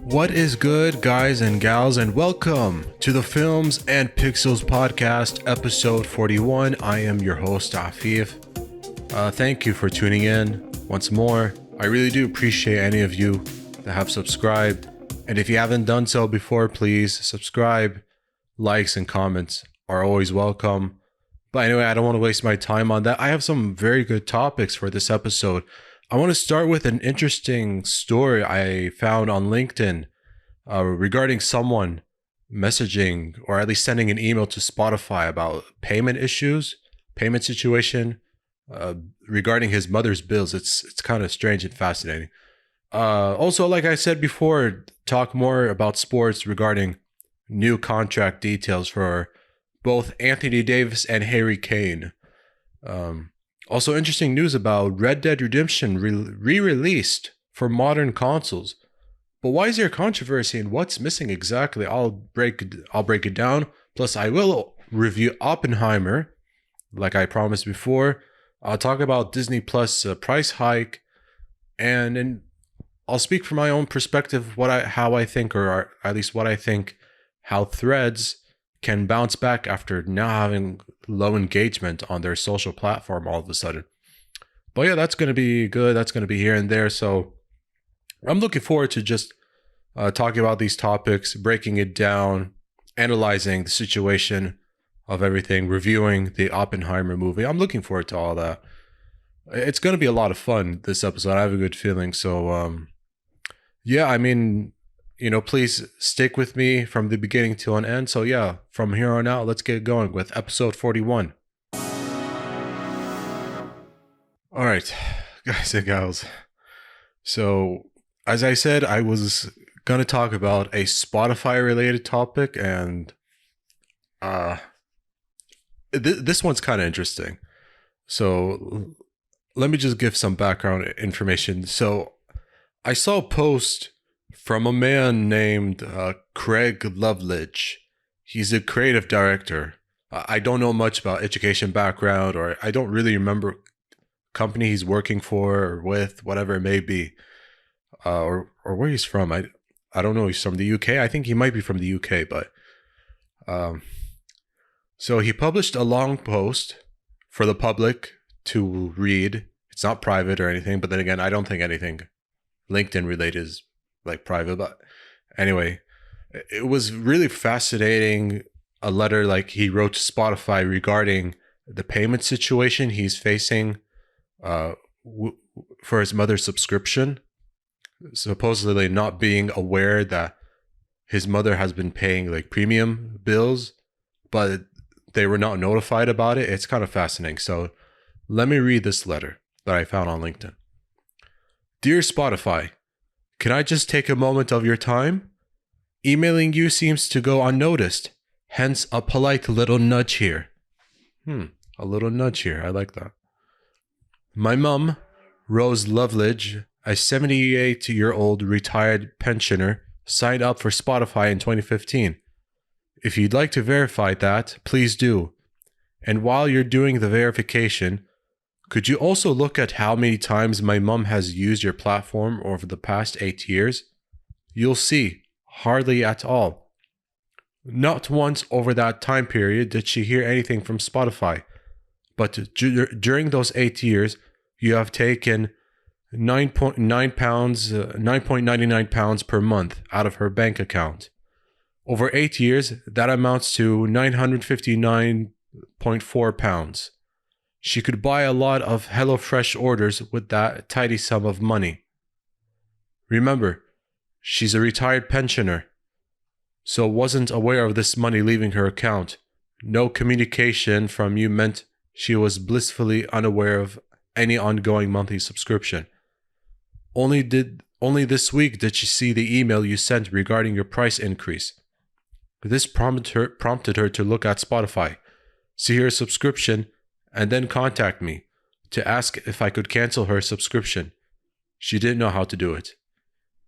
What is good, guys and gals, and welcome to the Films and Pixels podcast, episode 41. I am your host, Afif. Thank you for tuning in once more. I really do appreciate any of you that have subscribed. And if you haven't done so before, please subscribe. Likes and comments are always welcome. But anyway, I don't want to waste my time on that. I have some very good topics for this episode. I want to start with an interesting story I found on LinkedIn regarding someone messaging or at least sending an email to Spotify about payment issues, payment situation regarding his mother's bills. It's kind of strange and fascinating. Also, like I said before, talk more about sports regarding new contract details for both Anthony Davis and Harry Kane. Also, interesting news about Red Dead Redemption re-released for modern consoles. But why is there controversy and what's missing exactly? I'll break it down. Plus, I will review Oppenheimer, like I promised before. I'll talk about Disney Plus price hike, and then I'll speak from my own perspective how I think, or at least what I think, how Threads can bounce back after now having low engagement on their social platform all of a sudden. But yeah, that's going to be good. That's going to be here and there. So I'm looking forward to just talking about these topics, breaking it down, analyzing the situation of everything, reviewing the Oppenheimer movie. I'm looking forward to all that. It's going to be a lot of fun this episode. I have a good feeling. So yeah, I mean, please stick with me from the beginning till an end. So yeah, from here on out, let's get going with episode 41. All right, guys and gals. So as I said, I was going to talk about a Spotify related topic, and this one's kind of interesting. So let me just give some background information. So I saw a post from a man named Craig Loveridge. He's a creative director. I don't know much about education background, or I don't really remember company he's working for or with, whatever it may be, or where he's from. I don't know. He's from the UK. I think he might be from the UK, but so he published a long post for the public to read. It's not private or anything, but then again, I don't think anything LinkedIn related is like private. But anyway, it was really fascinating. A letter like he wrote to Spotify regarding the payment situation he's facing for his mother's subscription, supposedly not being aware that his mother has been paying like premium bills, but they were not notified about it. It's kind of fascinating. So let me read this letter that I found on LinkedIn. Dear Spotify, can I just take a moment of your time? Emailing you seems to go unnoticed, hence a polite little nudge here. A little nudge here. I like that. My mum, Rose Loveridge, a 78-year-old retired pensioner, signed up for Spotify in 2015. If you'd like to verify that, please do. And while you're doing the verification, could you also look at how many times my mum has used your platform over the past 8 years? You'll see, hardly at all. Not once over that time period did she hear anything from Spotify, but during those 8 years, you have taken £9.99 pounds per month out of her bank account. Over 8 years, that amounts to £959.4. She could buy a lot of HelloFresh orders with that tidy sum of money. Remember, she's a retired pensioner, so wasn't aware of this money leaving her account. No communication from you meant she was blissfully unaware of any ongoing monthly subscription. Only this week did she see the email you sent regarding your price increase. This prompted her to look at Spotify, see her subscription, and then contact me to ask if I could cancel her subscription. She didn't know how to do it.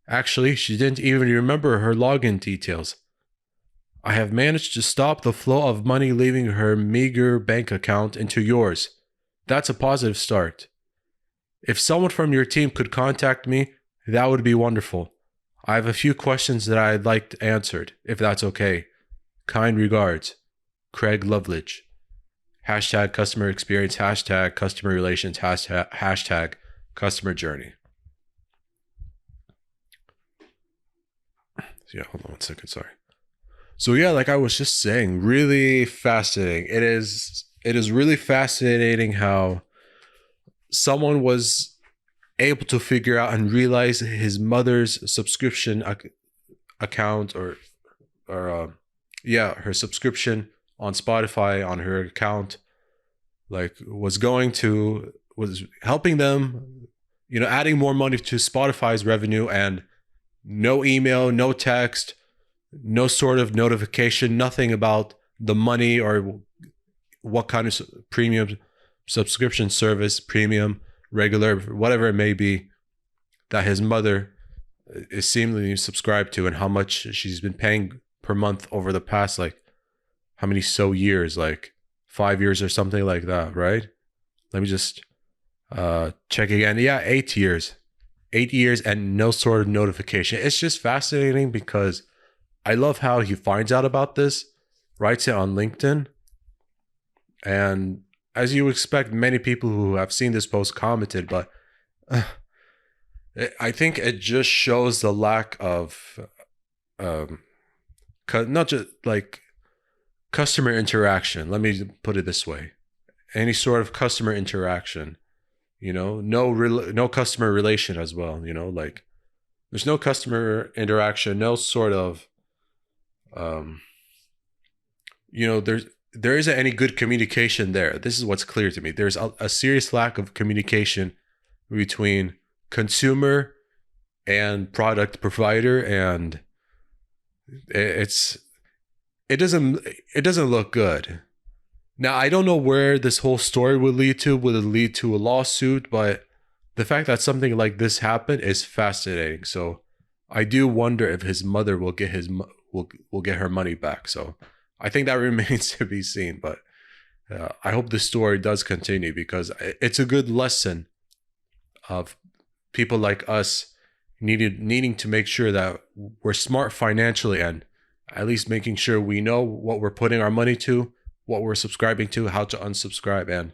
Actually, she didn't even remember her login details. I have managed to stop the flow of money leaving her meager bank account into yours. That's a positive start. If someone from your team could contact me, that would be wonderful. I have a few questions that I'd like answered, if that's okay. Kind regards, Craig Loveridge. Hashtag customer experience, hashtag customer relations, hashtag customer journey. Yeah, hold on one second, sorry. So yeah, like I was just saying, really fascinating. It is really fascinating how someone was able to figure out and realize his mother's subscription account or her subscription on Spotify on her account, like was helping them, adding more money to Spotify's revenue, and no email, no text, no sort of notification, nothing about the money or what kind of premium subscription service, premium, regular, whatever it may be, that his mother is seemingly subscribed to, and how much she's been paying per month over the past, like, how many years, like 5 years or something like that, right? Let me just check again. Yeah, 8 years. 8 years and no sort of notification. It's just fascinating because I love how he finds out about this, writes it on LinkedIn, and as you expect, many people who have seen this post commented, but I think it just shows the lack of not just like customer interaction. Let me put it this way. Any sort of customer interaction, no customer relation as well, like there's no customer interaction, no sort of, there isn't any good communication there. This is what's clear to me. There's a serious lack of communication between consumer and product provider, and it doesn't look good. Now, I don't know where this whole story would lead to. Would it lead to a lawsuit? But the fact that something like this happened is fascinating. So I do wonder if his mother will get will get her money back. So I think that remains to be seen. But I hope the story does continue, because it's a good lesson of people like us needing to make sure that we're smart financially, and at least making sure we know what we're putting our money to, what we're subscribing to, how to unsubscribe, and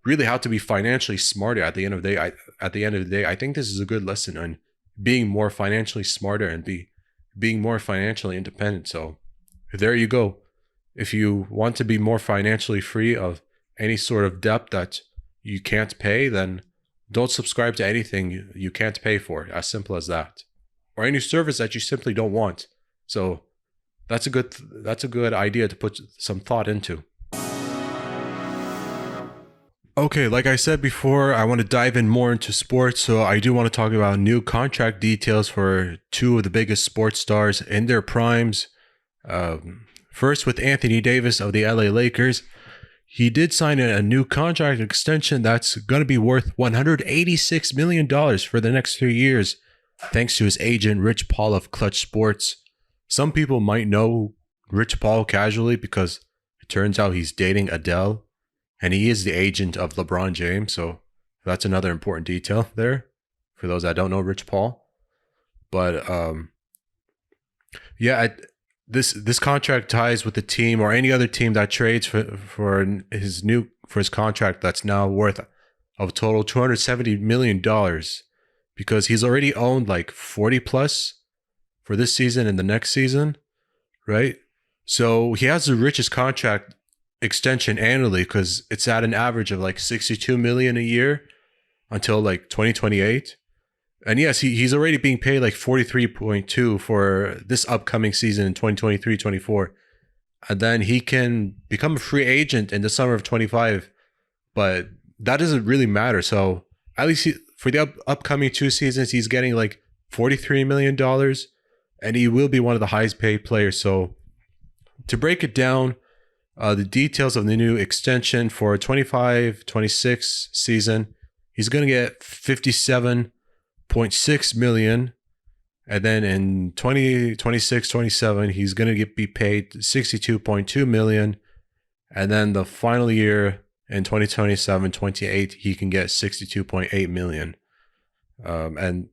really how to be financially smarter at the end of the day. I think this is a good lesson on being more financially smarter and being more financially independent. So there you go. If you want to be more financially free of any sort of debt that you can't pay, then don't subscribe to anything you can't pay for. As simple as that. Or any service that you simply don't want. So that's a good idea to put some thought into. Okay, like I said before, I want to dive in more into sports. So I do want to talk about new contract details for two of the biggest sports stars in their primes. First, with Anthony Davis of the LA Lakers. He did sign a new contract extension that's going to be worth $186 million for the next 3 years, thanks to his agent, Rich Paul of Clutch Sports. Some people might know Rich Paul casually because it turns out he's dating Adele, and he is the agent of LeBron James. So that's another important detail there for those that don't know Rich Paul. But This contract ties with the team or any other team that trades for his contract that's now worth a total $270 million, because he's already owned like 40 plus for this season and the next season, right? So he has the richest contract extension annually, because it's at an average of like $62 million a year until like 2028. And yes, he's already being paid like 43.2 for this upcoming season in 2023-24. And then he can become a free agent in the summer of 25. But that doesn't really matter. So at least for the upcoming 2 seasons, he's getting like $43 million. And he will be one of the highest paid players. So to break it down, the details of the new extension for 25-26 season, he's going to get $57.6 million, and then in 2026-27 he's going to be paid $62.2 million, and then the final year in 2027-28 he can get $62.8 million. And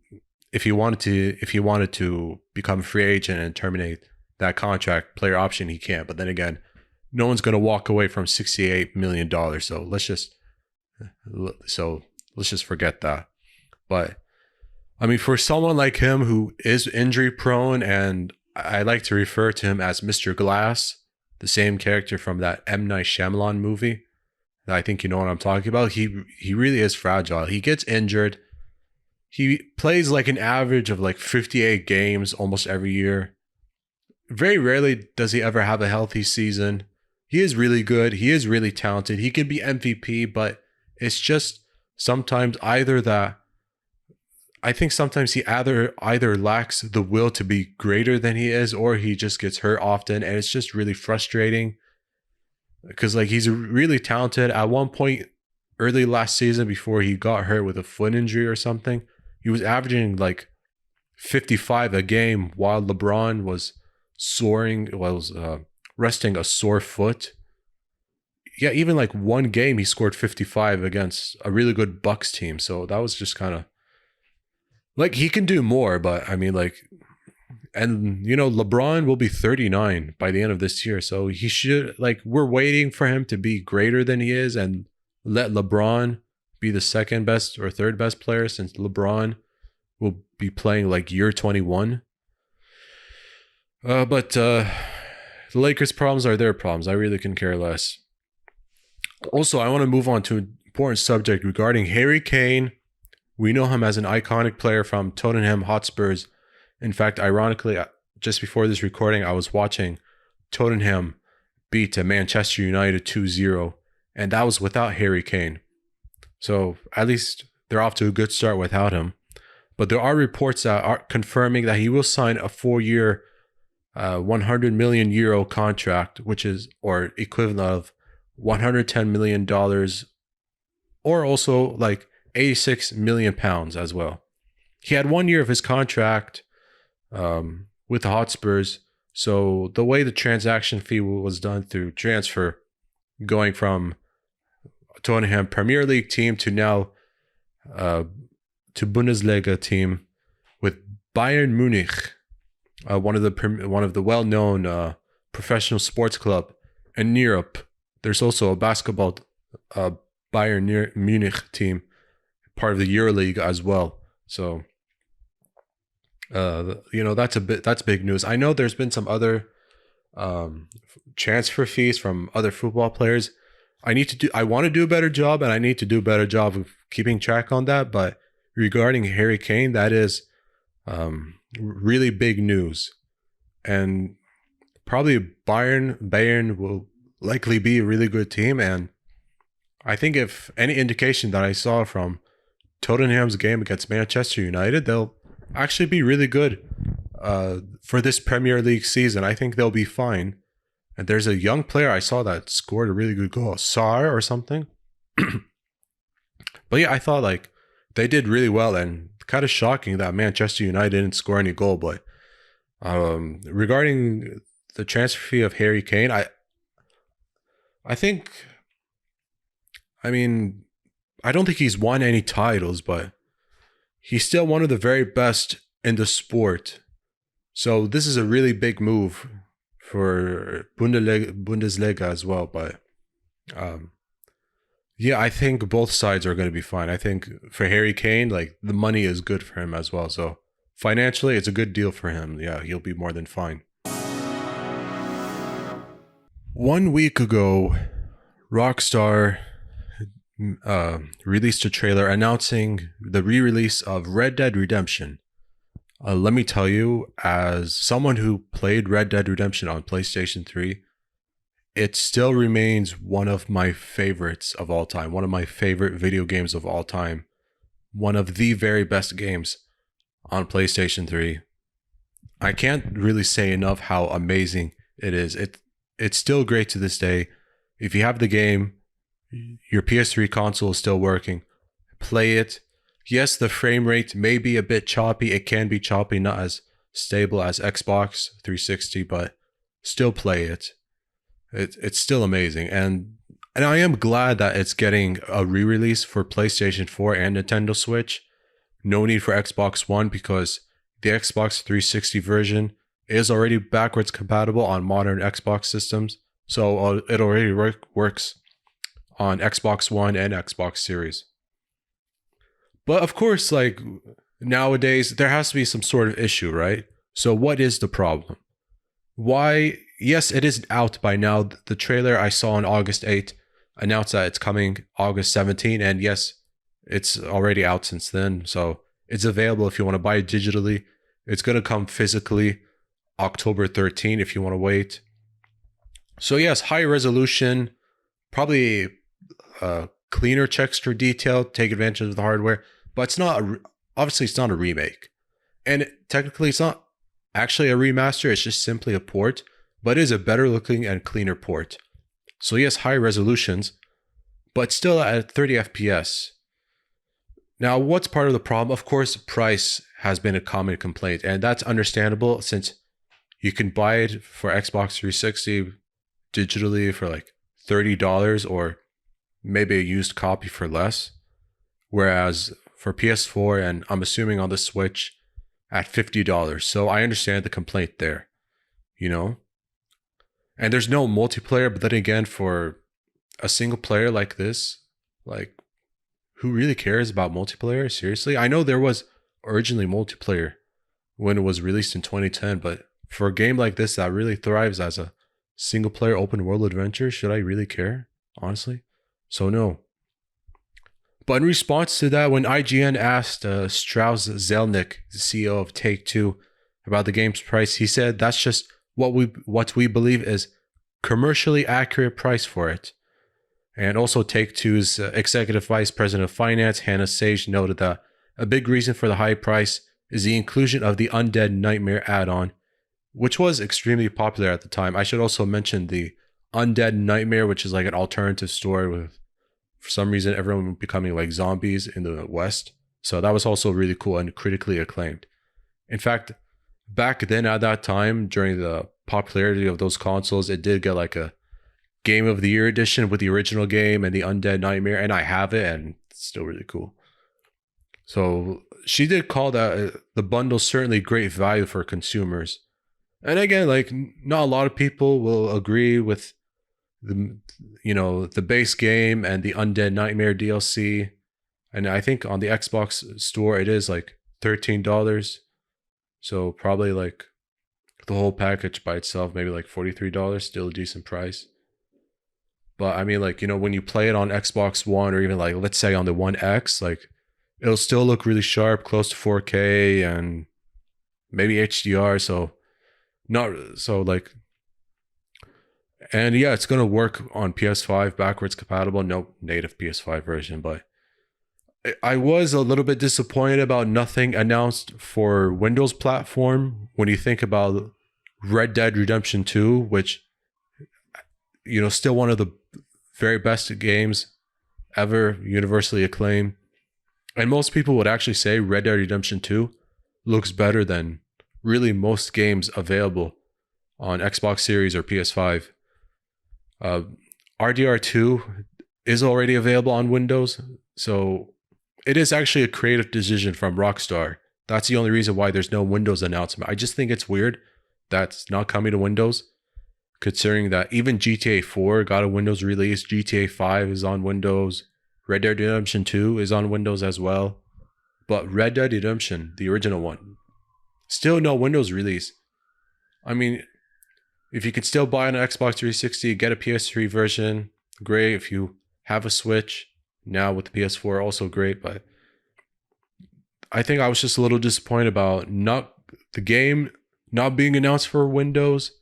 if he wanted to become a free agent and terminate that contract, player option, he can't. But then again, no one's going to walk away from $68 million. So let's just forget that. But I mean, for someone like him who is injury prone, and I like to refer to him as Mr. Glass, the same character from that M. Night Shyamalan movie. I think you know what I'm talking about. He really is fragile. He gets injured. He plays like an average of like 58 games almost every year. Very rarely does he ever have a healthy season. He is really good. He is really talented. He can be MVP, but it's just sometimes I think sometimes he either lacks the will to be greater than he is, or he just gets hurt often, and it's just really frustrating. Because like he's really talented. At one point early last season, before he got hurt with a foot injury or something, he was averaging like 55 a game while LeBron was resting a sore foot. Yeah, even like one game he scored 55 against a really good Bucks team. So that was just kind of like, he can do more, but I mean, like, and you know, LeBron will be 39 by the end of this year. So he should, like, we're waiting for him to be greater than he is and let LeBron be the second best or third best player, since LeBron will be playing like year 21. But the Lakers' problems are their problems. I really can care less. Also, I want to move on to an important subject regarding Harry Kane. We know him as an iconic player from Tottenham Hotspurs. In fact, ironically, just before this recording, I was watching Tottenham beat Manchester United 2-0, and that was without Harry Kane. So at least they're off to a good start without him. But there are reports that are confirming that he will sign a 4-year, 100 million euro contract, which is, or equivalent of $110 million, or also like 86 million pounds as well. He had 1 year of his contract with the Hotspurs. So the way the transaction fee was done through transfer, going from Tottenham Premier League team to now to Bundesliga team with Bayern Munich, one of the well-known professional sports club in Europe. There's also a basketball Bayern Munich team, part of the EuroLeague as well. So that's big news. I know there's been some other transfer fees from other football players. I want to do a better job, and I need to do a better job of keeping track on that. But regarding Harry Kane, that is really big news, and probably Bayern will likely be a really good team. And I think if any indication that I saw from Tottenham's game against Manchester United, they'll actually be really good for this Premier League season. I think they'll be fine. And there's a young player I saw that scored a really good goal, Sar or something. But yeah, I thought like they did really well, and kind of shocking that Manchester United didn't score any goal. But regarding the transfer fee of Harry Kane, I don't think he's won any titles, but he's still one of the very best in the sport. So this is a really big move for Bundesliga as well. But yeah, I think both sides are going to be fine. I think for Harry Kane, like, the money is good for him as well. So financially, it's a good deal for him. Yeah, he'll be more than fine. 1 week ago, Rockstar released a trailer announcing the re-release of Red Dead Redemption. Let me tell you, as someone who played Red Dead Redemption on PlayStation 3, it still remains one of my favorites of all time, one of my favorite video games of all time, one of the very best games on PlayStation 3. I can't really say enough how amazing it is. It's still great to this day. If you have the game, your PS3 console is still working, play it. Yes, the frame rate may be a bit choppy. It can be choppy, not as stable as Xbox 360, but still play it. It's still amazing. And I am glad that it's getting a re-release for PlayStation 4 and Nintendo Switch, no need for Xbox One because the Xbox 360 version is already backwards compatible on modern Xbox systems. So it already works on Xbox One and Xbox Series. But of course, like nowadays, there has to be some sort of issue, right? So what is the problem? Why? Yes, it is out by now. The trailer I saw on August 8th announced that it's coming August 17th. And yes, it's already out since then. So it's available if you want to buy it digitally. It's going to come physically October 13th if you want to wait. So yes, high resolution, probably cleaner texture detail, take advantage of the hardware. But it's not, obviously it's not a remake. And technically it's not actually a remaster, it's just simply a port, but it is a better looking and cleaner port. So yes, high resolutions, but still at 30 FPS. Now, what's part of the problem? Of course, price has been a common complaint, and that's understandable since you can buy it for Xbox 360 digitally for like $30 or maybe a used copy for less. Whereas for PS4 and I'm assuming on the Switch at $50. So I understand the complaint there, you know? And there's no multiplayer, but then again, for a single player like this, like who really cares about multiplayer? Seriously? I know there was originally multiplayer when it was released in 2010, but for a game like this that really thrives as a single player open world adventure, should I really care? Honestly? So no. But in response to that, when IGN asked Strauss Zelnick, the CEO of Take-Two, about the game's price, he said that's just what we believe is commercially accurate price for it. And also Take-Two's executive vice president of finance, Hannah Sage, noted that a big reason for the high price is the inclusion of the Undead Nightmare add-on, which was extremely popular at the time. I should also mention the Undead Nightmare, which is like an alternative story with, for some reason, everyone becoming like zombies in the West. So that was also really cool and critically acclaimed. In fact, back then at that time, during the popularity of those consoles, it did get like a Game of the Year edition with the original game and the Undead Nightmare, and I have it, and it's still really cool. So she did call that the bundle certainly great value for consumers. And again, like not a lot of people will agree with the base game and the Undead Nightmare DLC. And I think on the Xbox store it is like $13. So probably like the whole package by itself, maybe like $43, still a decent price. But I mean, like, when you play it on Xbox One or even like, let's say on the One X, like it'll still look really sharp, close to 4K and maybe HDR. And yeah, it's going to work on PS5 backwards compatible, no native PS5 version. But I was a little bit disappointed about nothing announced for Windows platform when you think about Red Dead Redemption 2, which, still one of the very best games ever, universally acclaimed. And most people would actually say Red Dead Redemption 2 looks better than really most games available on Xbox Series or PS5. RDR2 is already available on Windows, so it is actually a creative decision from Rockstar. That's the only reason why there's no Windows announcement. I just think it's weird that's not coming to Windows, considering that even GTA 4 got a Windows release, GTA 5 is on Windows, Red Dead Redemption 2 is on Windows as well. But Red Dead Redemption, the original one, still no Windows release. I mean, if you can still buy an Xbox 360, get a PS3 version, great. If you have a Switch, now with the PS4, also great. But I think I was just a little disappointed about the game not being announced for Windows,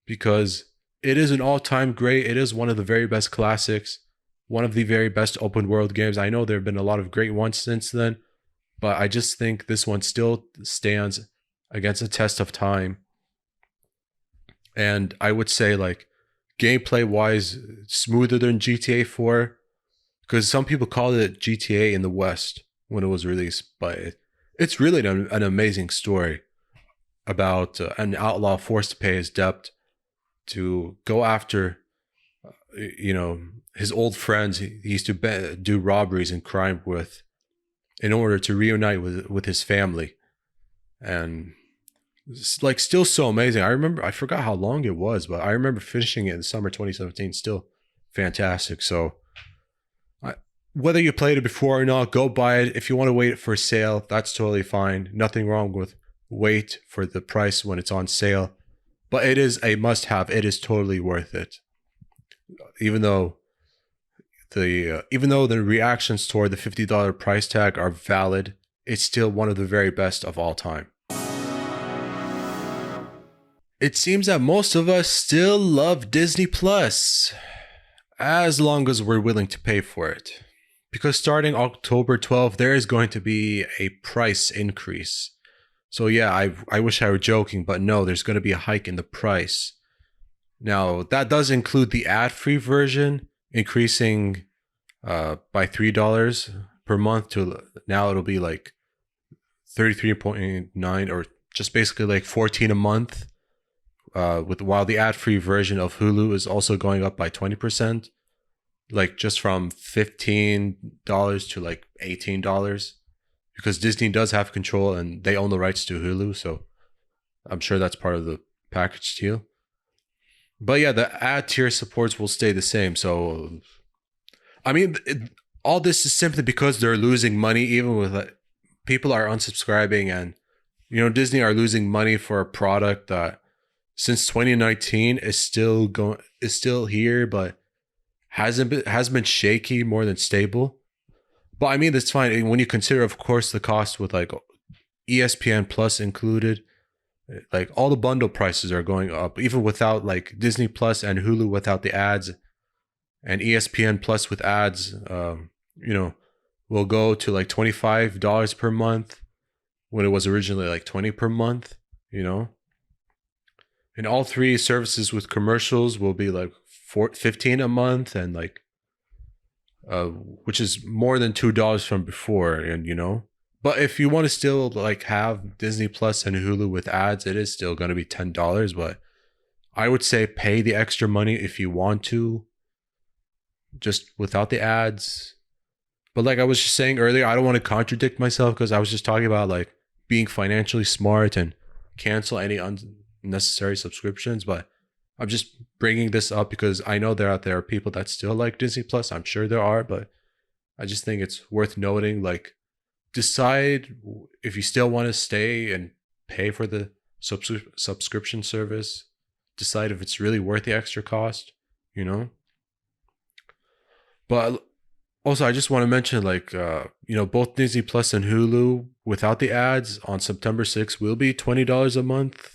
because it is an all-time great. It is one of the very best classics, one of the very best open world games. I know there have been a lot of great ones since then, but I just think this one still stands against a test of time. And I would say, like, gameplay wise, smoother than GTA 4, because some people called it GTA in the West when it was released, but it's really an amazing story about an outlaw forced to pay his debt to go after his old friends he used to do robberies and crime with, in order to reunite with his family. And it's like still so amazing. I forgot how long it was, but I remember finishing it in summer 2017. Still fantastic. So whether you played it before or not, go buy it. If you want to wait for a sale, that's totally fine. Nothing wrong with wait for the price when it's on sale. But it is a must-have. It is totally worth it. Even though the reactions toward the $50 price tag are valid, it's still one of the very best of all time. It seems that most of us still love Disney Plus, as long as we're willing to pay for it. Because starting October 12th, there is going to be a price increase. So yeah, I wish I were joking, but no, there's going to be a hike in the price. Now, that does include the ad-free version, increasing by $3 per month to now it'll be like 33.9 or just basically like 14 a month. While the ad-free version of Hulu is also going up by 20%, like just from $15 to like $18, because Disney does have control and they own the rights to Hulu, so I'm sure that's part of the package deal. But yeah, the ad tier supports will stay the same. So, I mean, all this is simply because they're losing money, even with people are unsubscribing, and Disney are losing money for a product that since 2019 is still here, but has been shaky more than stable. But I mean, that's fine when you consider, of course, the cost with like ESPN Plus included. Like all the bundle prices are going up, even without like Disney Plus and Hulu without the ads, and ESPN Plus with ads. Will go to like $25 per month when it was originally like $20 per month. And all three services with commercials will be like $15 a month, and like, which is more than $2 from before, and. But if you want to still like have Disney Plus and Hulu with ads, it is still going to be $10. But I would say pay the extra money if you want to, just without the ads. But like I was just saying earlier, I don't want to contradict myself because I was just talking about like being financially smart and cancel any unnecessary subscriptions. But I'm just bringing this up because I know there are people that still like Disney Plus. I'm sure there are, but I just think it's worth noting, like, decide if you still want to stay and pay for the subscription service. Decide if it's really worth the extra cost, But also, I just want to mention, like, both Disney Plus and Hulu without the ads on September 6th will be $20 a month.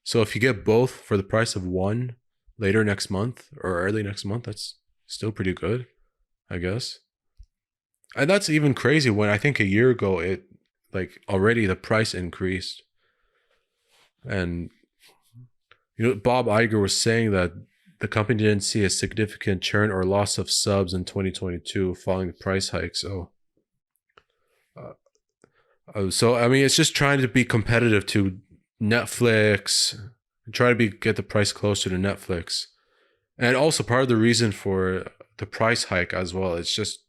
So if you get both for the price of one later next month or early next month, that's still pretty good, I guess. And that's even crazy when I think a year ago it like already the price increased. And Bob Iger was saying that the company didn't see a significant churn or loss of subs in 2022 following the price hike. So I mean, it's just trying to be competitive to Netflix, try to get the price closer to Netflix. And also part of the reason for the price hike as well, it's just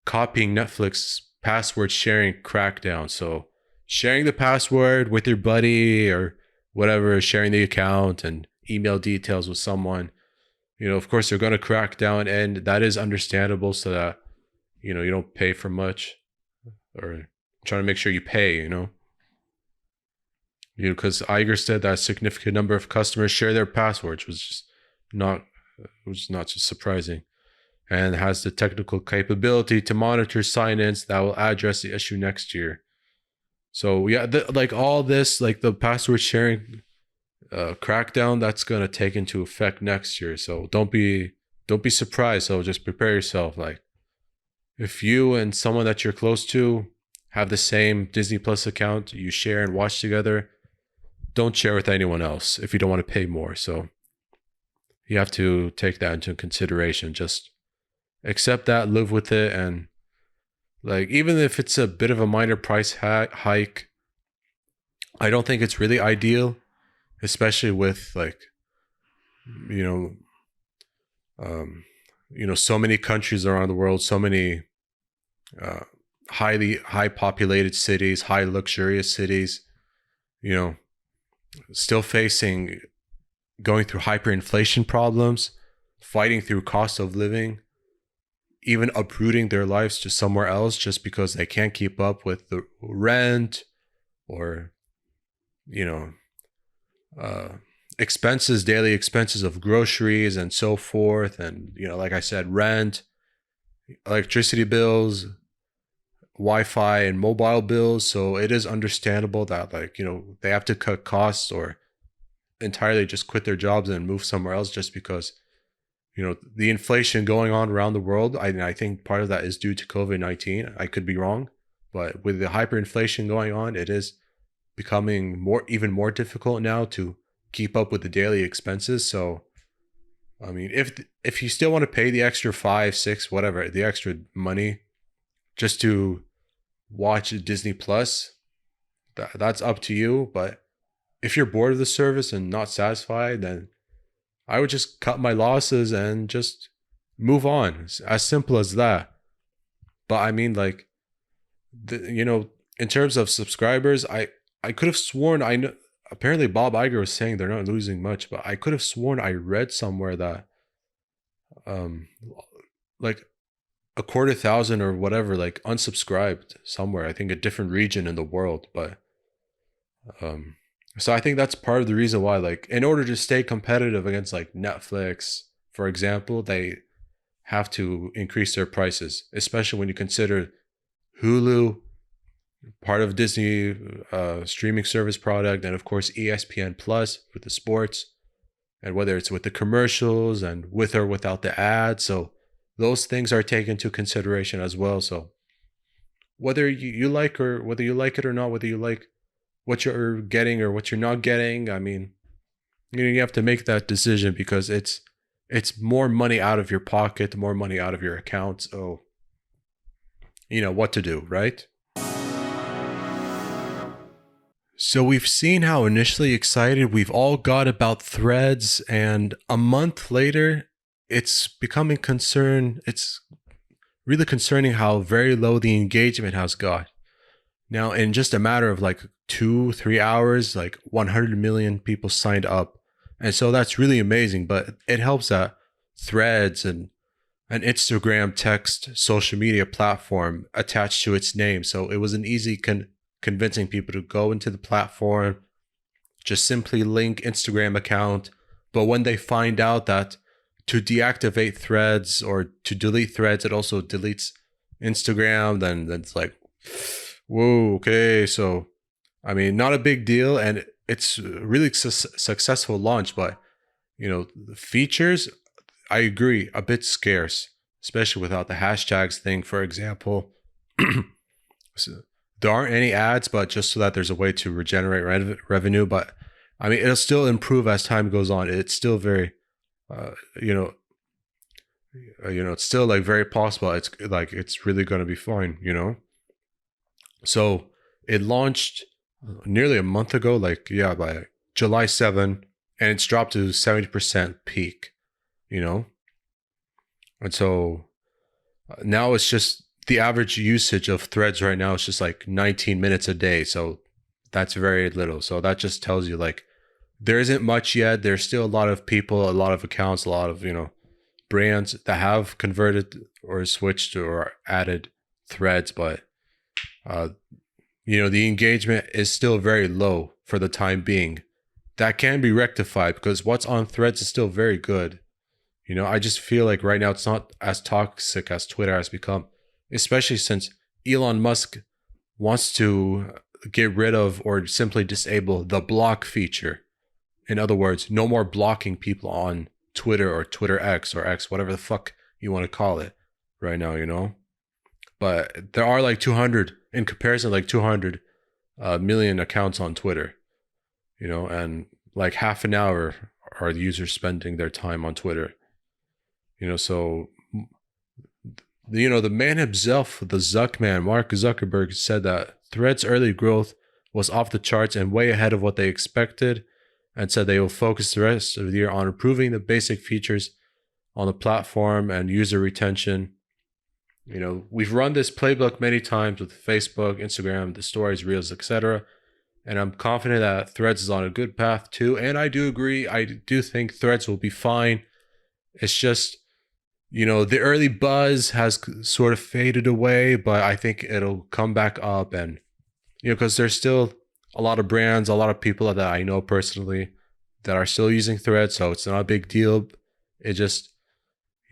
copying Netflix password sharing crackdown. So sharing the password with your buddy or whatever, sharing the account and email details with someone, of course they're going to crack down, and that is understandable, so that you don't pay for much, or trying to make sure you pay, because Iger said that a significant number of customers share their passwords, which was not just surprising, and has the technical capability to monitor sign-ins that will address the issue next year. So yeah, like all this, like the password sharing crackdown, that's going to take into effect next year. So don't be surprised. So just prepare yourself. Like if you and someone that you're close to have the same Disney Plus account, you share and watch together, don't share with anyone else if you don't want to pay more. So you have to take that into consideration. Just accept that, live with it, and like even if it's a bit of a minor price hike, I don't think it's really ideal, especially with like so many countries around the world, so many uh, high populated cities, high luxurious cities, you know, still going through hyperinflation problems, fighting through cost of living, even uprooting their lives to somewhere else just because they can't keep up with the rent or, you know, expenses, daily expenses of groceries and so forth. And, you know, like I said, rent, electricity bills, Wi-Fi and mobile bills. So it is understandable that, like, you know, they have to cut costs or entirely just quit their jobs and move somewhere else just because, you know, the inflation going on around the world. I think part of that is due to COVID-19. I could be wrong, but with the hyperinflation going on, it is becoming even more difficult now to keep up with the daily expenses. So, I mean, if you still want to pay the extra 5, 6, whatever, the extra money just to watch Disney Plus, that's up to you. But if you're bored of the service and not satisfied, then I would just cut my losses and just move on. It's as simple as that. But I mean, like, you know, in terms of subscribers, I could have sworn I know. Apparently, Bob Iger was saying they're not losing much, but I could have sworn I read somewhere that, like 250,000 or whatever, like unsubscribed somewhere. I think a different region in the world, but so I think that's part of the reason why, like, in order to stay competitive against like Netflix, for example, they have to increase their prices, especially when you consider Hulu, part of Disney streaming service product, and of course ESPN Plus with the sports, and whether it's with the commercials and with or without the ads. So those things are taken into consideration as well. So whether you like it or not, whether you like what you're getting or what you're not getting, I mean, you have to make that decision because it's more money out of your pocket, more money out of your account. So you know what to do, right? So we've seen how initially excited we've all got about Threads, and a month later, it's becoming concern. It's really concerning how very low the engagement has got. Now, in just a matter of like 2-3 hours, like 100 million people signed up. And so that's really amazing, but it helps that Threads and an Instagram text social media platform attached to its name. So it was an easy convincing people to go into the platform, just simply link Instagram account. But when they find out that to deactivate Threads or to delete Threads, it also deletes Instagram, then it's like, whoa, okay. So, I mean, not a big deal. And it's a really successful launch, but, you know, the features, I agree, a bit scarce, especially without the hashtags thing, for example. So there aren't any ads, but just so that there's a way to regenerate revenue. But I mean, it'll still improve as time goes on. It's still very, it's still like very possible. It's like, it's really going to be fine, you know? So it launched nearly a month ago, by July 7, and it's dropped to 70% peak, you know? And so now it's just the average usage of Threads right now is just like 19 minutes a day. So that's very little. So that just tells you like there isn't much yet. There's still a lot of people, a lot of accounts, a lot of, brands that have converted or switched or added Threads, but the engagement is still very low for the time being. That can be rectified because what's on Threads is still very good. I just feel like right now it's not as toxic as Twitter has become, especially since Elon Musk wants to get rid of or simply disable the block feature. In other words, no more blocking people on Twitter or Twitter X or X, whatever the fuck you want to call it right now, But there are like 200, in comparison, like 200 million accounts on Twitter, and like half an hour are the users spending their time on Twitter. So, the man himself, the Zuckman, Mark Zuckerberg, said that Threads' early growth was off the charts and way ahead of what they expected, and said they will focus the rest of the year on improving the basic features on the platform and user retention. We've run this playbook many times with Facebook, Instagram, the stories, reels, etc. And I'm confident that Threads is on a good path too. And I do agree. I do think Threads will be fine. It's just, the early buzz has sort of faded away, but I think it'll come back up. And, because there's still a lot of brands, a lot of people that I know personally that are still using Threads. So it's not a big deal. It just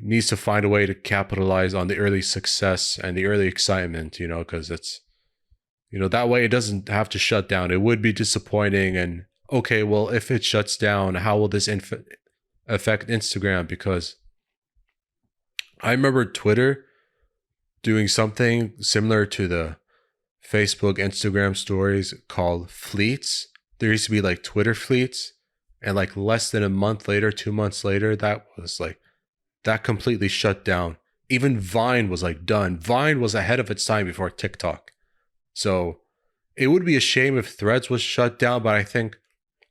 needs to find a way to capitalize on the early success and the early excitement, because it's, that way it doesn't have to shut down. It would be disappointing. And okay, well, if it shuts down, how will this affect Instagram? Because I remember Twitter doing something similar to the Facebook, Instagram stories called fleets. There used to be like Twitter fleets. And like less than a month later, 2 months later, that completely shut down. Even Vine was like done. Vine was ahead of its time before TikTok. So it would be a shame if Threads was shut down, but I think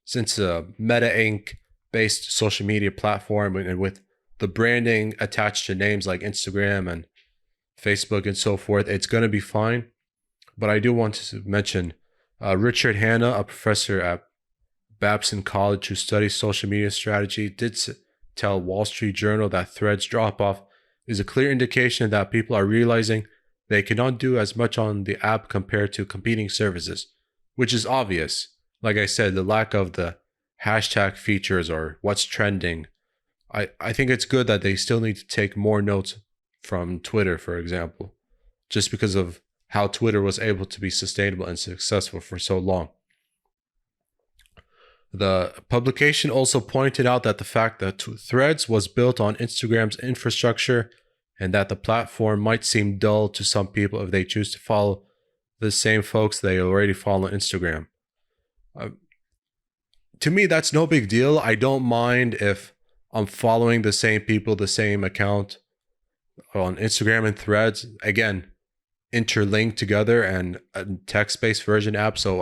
since a Meta Inc. based social media platform and with the branding attached to names like Instagram and Facebook and so forth, it's going to be fine. But I do want to mention Richard Hanna, a professor at Babson College who studies social media strategy, did tell Wall Street Journal that Threads drop-off is a clear indication that people are realizing they cannot do as much on the app compared to competing services, which is obvious. Like I said, the lack of the hashtag features or what's trending. I think it's good that they still need to take more notes from Twitter, for example, just because of how Twitter was able to be sustainable and successful for so long. The publication also pointed out that the fact that Threads was built on Instagram's infrastructure and that the platform might seem dull to some people if they choose to follow the same folks they already follow on Instagram. To me, that's no big deal. I don't mind if I'm following the same people, the same account on Instagram and Threads. Again, interlinked together and a text-based version app. So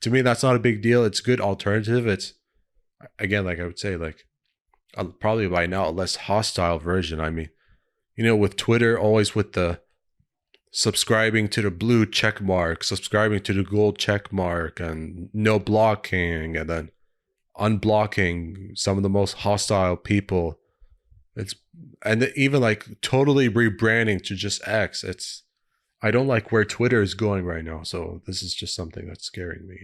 to me, that's not a big deal. It's a good alternative. It's, again, like I would say, like probably by now a less hostile version. I mean, with Twitter, always with the subscribing to the blue check mark, subscribing to the gold check mark, and no blocking, and then unblocking some of the most hostile people. And even like totally rebranding to just X. I don't like where Twitter is going right now. So this is just something that's scaring me,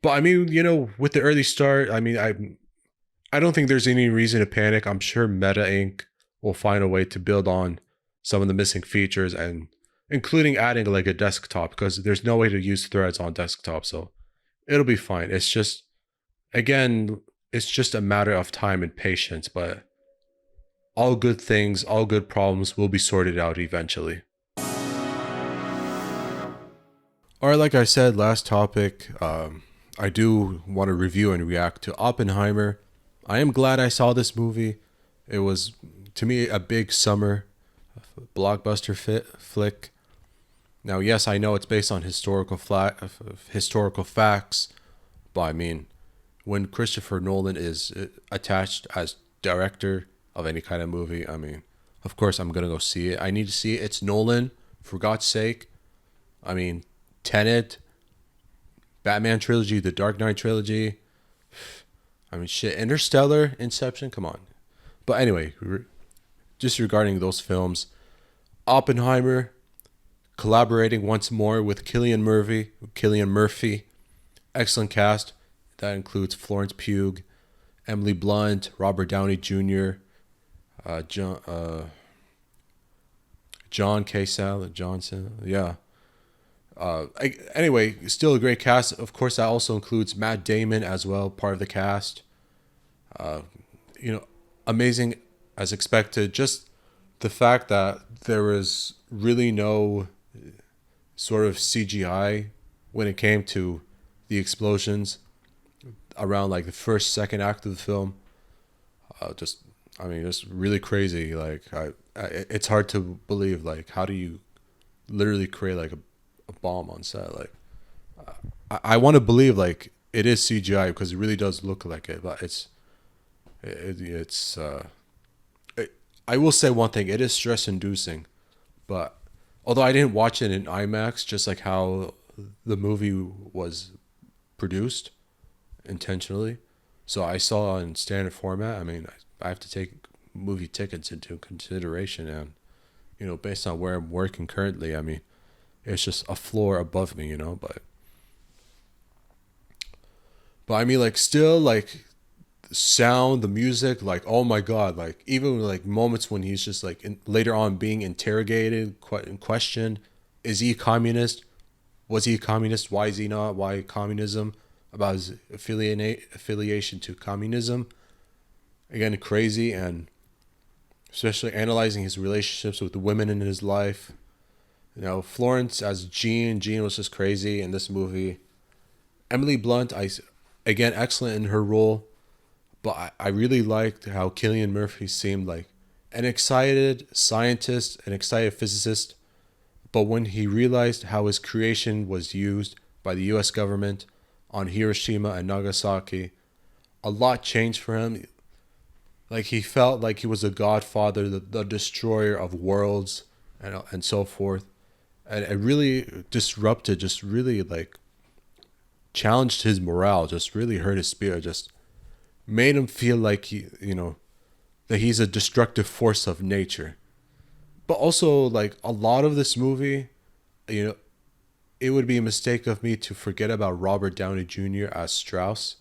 But I mean, with the early start, I mean, I don't think there's any reason to panic. I'm sure Meta Inc. will find a way to build on some of the missing features, and including adding like a desktop, because there's no way to use Threads on desktop. So it'll be fine. It's just, again, it's just a matter of time and patience, but all good things, all good problems will be sorted out eventually. All right, like I said, last topic, I do want to review and react to Oppenheimer. I am glad I saw this movie. It was, to me, a big summer blockbuster flick. Now, yes, I know it's based on historical facts, but I mean, when Christopher Nolan is attached as director of any kind of movie, I mean, of course I'm gonna go see it. I need to see it. It's Nolan, for God's sake. I mean, Tenet, Batman trilogy, the Dark Knight trilogy. I mean, shit, Interstellar, Inception, come on. But anyway, just regarding those films, Oppenheimer, collaborating once more with Cillian Murphy, excellent cast. That includes Florence Pugh, Emily Blunt, Robert Downey Jr., John Johnson, yeah. Anyway, still a great cast. Of course, that also includes Matt Damon as well, part of the cast. Amazing as expected. Just the fact that there was really no sort of CGI when it came to the explosions around like the first, second act of the film. Just really crazy. Like, it's hard to believe. Like, how do you literally create like a bomb on set? Like, I want to believe like it is CGI because it really does look like it, but I will say one thing: it is stress inducing, but although I didn't watch it in IMAX, just like how the movie was produced intentionally, so I saw in standard format. I mean, I have to take movie tickets into consideration, and based on where I'm working currently, I mean, it's just a floor above me, but I mean, like, still, like, sound, the music, like, oh my god, like, even like moments when he's just like later on being interrogated, questioned, is he a communist? Was he a communist? Why is he not? Why communism? About his affiliation to communism. Again, crazy, and especially analyzing his relationships with the women in his life. Florence as Jean. Jean was just crazy in this movie. Emily Blunt, again, excellent in her role. But I really liked how Cillian Murphy seemed like an excited scientist, an excited physicist. But when he realized how his creation was used by the US government on Hiroshima and Nagasaki, a lot changed for him. Like, he felt like he was a godfather, the destroyer of worlds, and so forth. And it really disrupted, just really like challenged his morale, just really hurt his spirit, just made him feel like that he's a destructive force of nature. But also, like, a lot of this movie, you know, it would be a mistake of me to forget about Robert Downey Jr. as Strauss.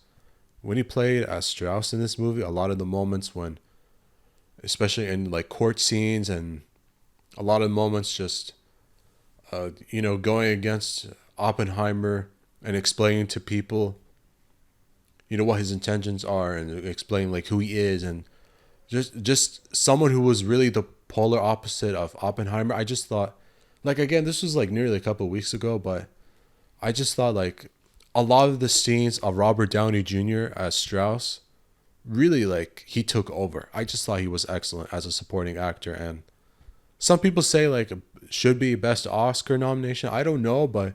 When he played as Strauss in this movie, a lot of the moments when, especially in like court scenes, and a lot of moments just, going against Oppenheimer and explaining to people, what his intentions are, and explaining like who he is, and just someone who was really the polar opposite of Oppenheimer. I just thought, like, again, this was like nearly a couple of weeks ago, but I just thought like a lot of the scenes of Robert Downey Jr. as Strauss, really, like, he took over. I just thought he was excellent as a supporting actor, and some people say like should be best Oscar nomination. I don't know, but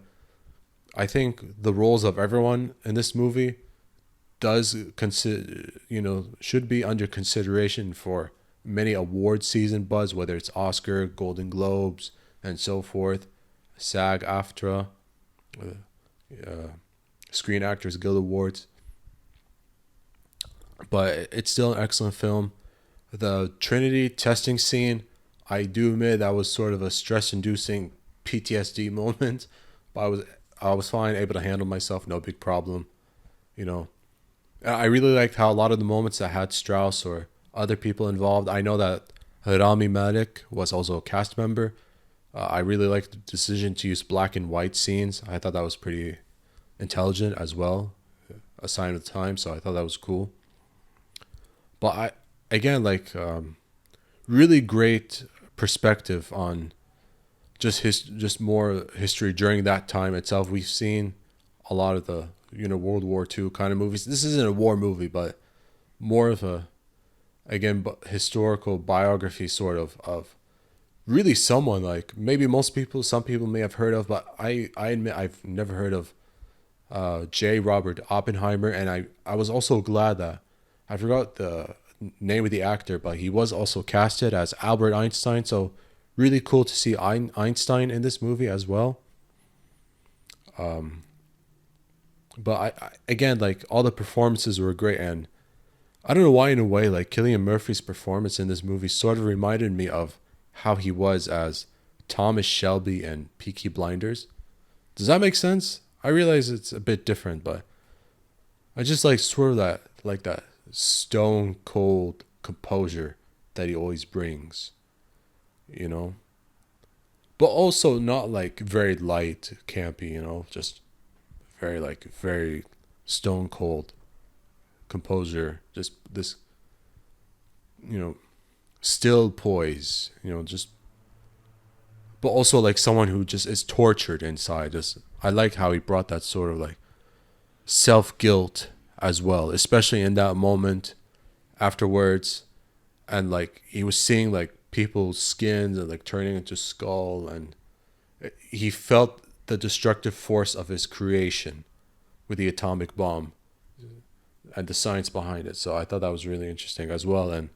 I think the roles of everyone in this movie does consider, should be under consideration for many award season buzz, whether it's Oscar, Golden Globes, and so forth, SAG-AFTRA, Screen Actors Guild Awards. But it's still an excellent film. The Trinity testing scene, I do admit that was sort of a stress-inducing PTSD moment, but I was fine, able to handle myself, no big problem. I really liked how a lot of the moments that had Strauss or other people involved. I know that Rami Malek was also a cast member. I really liked the decision to use black and white scenes. I thought that was pretty intelligent as well, a sign of the time. So I thought that was cool. But really great perspective on just more history during that time itself. We've seen a lot of the World War II kind of movies. This isn't a war movie, but more of a, again, historical biography sort of really someone like maybe some people may have heard of, but I admit I've never heard of J. Robert Oppenheimer. And I was also glad that I forgot the name of the actor, but he was also casted as Albert Einstein. So really cool to see Einstein in this movie as well. But I again, like, all the performances were great, and I don't know why, in a way, like, Cillian Murphy's performance in this movie sort of reminded me of how he was as Thomas Shelby in Peaky Blinders. Does that make sense? I realize it's a bit different, but I just like sort of that stone cold composure that he always brings, but also not like very light, campy, just very stone cold composure, just this, still poise, just, but also like someone who just is tortured inside. Just, I like how he brought that sort of like self-guilt as well, especially in that moment afterwards, and like he was seeing like people's skins and like turning into skull, and he felt the destructive force of his creation with the atomic bomb and the science behind it. So I thought that was really interesting as well. And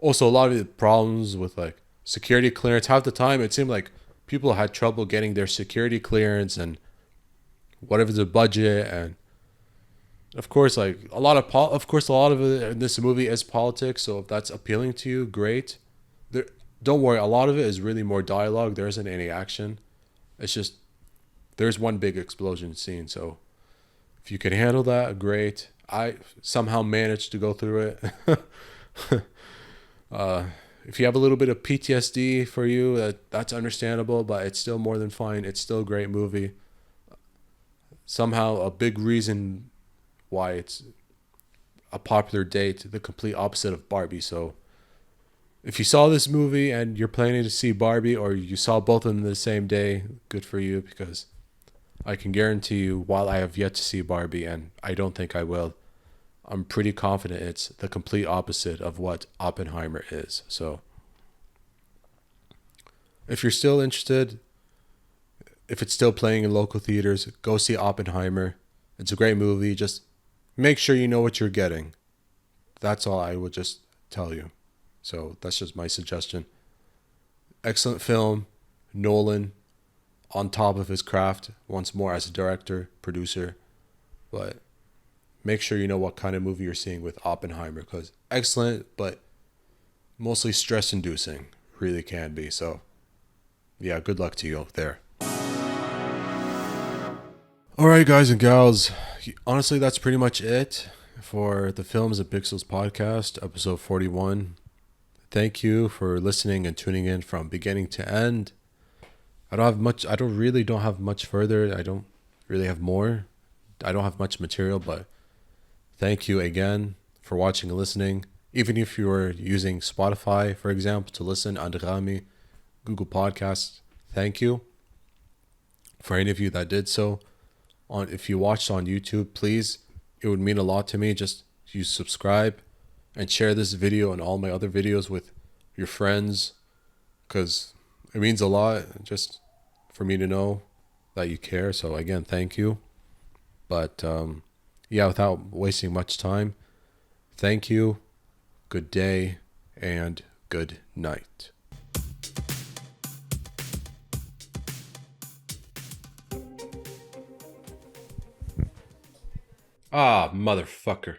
Also, a lot of the problems with like security clearance. Half the time, it seemed like people had trouble getting their security clearance and whatever the budget. And of course, like of course, a lot of it in this movie is politics. So if that's appealing to you, great. There, don't worry. A lot of it is really more dialogue. There isn't any action. It's just there's one big explosion scene. So if you can handle that, great. I somehow managed to go through it. If you have a little bit of PTSD for you, that's understandable, but it's still more than fine. It's still a great movie. Somehow, a big reason why it's a popular date, the complete opposite of Barbie. So, if you saw this movie and you're planning to see Barbie, or you saw both of them the same day, good for you, because I can guarantee you, while I have yet to see Barbie, and I don't think I will, I'm pretty confident it's the complete opposite of what Oppenheimer is. So, if you're still interested, if it's still playing in local theaters, go see Oppenheimer. It's a great movie. Just make sure you know what you're getting. That's all I would just tell you. So, that's just my suggestion. Excellent film. Nolan on top of his craft once more as a director, producer. But make sure you know what kind of movie you're seeing with Oppenheimer, because excellent, but mostly stress inducing. Really can be. So, yeah, good luck to you there. Alright, guys and gals. Honestly, that's pretty much it for the Films and Pixels podcast, episode 41. Thank you for listening and tuning in from beginning to end. I don't have much further. I don't really have more. I don't have much material, but thank you again for watching and listening. Even if you are using Spotify, for example, to listen, Andrami, Google Podcasts, thank you. For any of you that did so, if you watched on YouTube, please, it would mean a lot to me. Just you subscribe and share this video and all my other videos with your friends, because it means a lot just for me to know that you care. So again, thank you. But yeah, without wasting much time, thank you, good day, and good night. Ah, motherfucker.